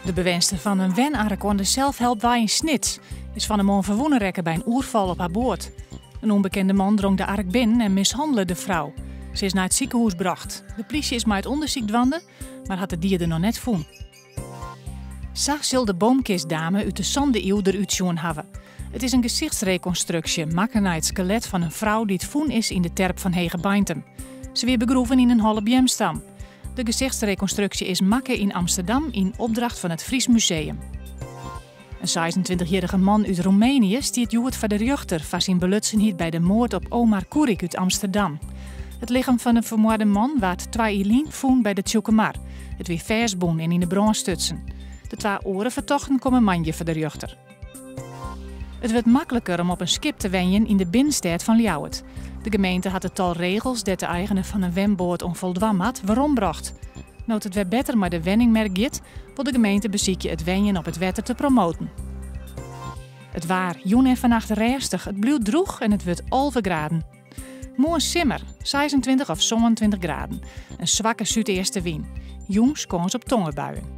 De bewenster van een wenark aan de zelfhelpwij in Snits is van een man verwonnen rekken bij een oerval op haar boord. Een onbekende man drong de ark binnen en mishandelde de vrouw. Ze is naar het ziekenhuis gebracht. De politie is maar het onderzoek dwande, maar had het dier er nog net voen. Zag zul de boomkistdame uit de zande eeuw eruit zien hebben. Het is een gezichtsreconstructie, maken naar het skelet van een vrouw die het voen is in de terp van Hegebeintem. Ze weer begroeven in een holle bjemstam. De gezichtsreconstructie is makke in Amsterdam in opdracht van het Fries Museum. Een 26-jarige man uit Roemenië stiert Joet van de rechter van zijn belutsenheid bij de moord op Omar Kurik uit Amsterdam. Het lichaam van de vermoorde man waard 2 ilien voen bij de Tjoekemar. Het weer versboen en in de bron stutsen. De 2 oren vertochten komen manje van de rechter. Het werd makkelijker om op een skip te wenjen in de binnenstad van Ljouwert. De gemeente had het tal regels dat de eigenaar van een wemboord onvoldwam had waarom-bracht. Nood het weer beter maar de wenningmerk git, wil de gemeente beziekje het wenjen op het wetter te promoten. Het waar, joen en vannacht restig, het bloed droeg en het werd 11 graden. Mooi simmer, 26 of 27 graden. Een zwakke zuideerste wind. Jongs kans op tongenbuien.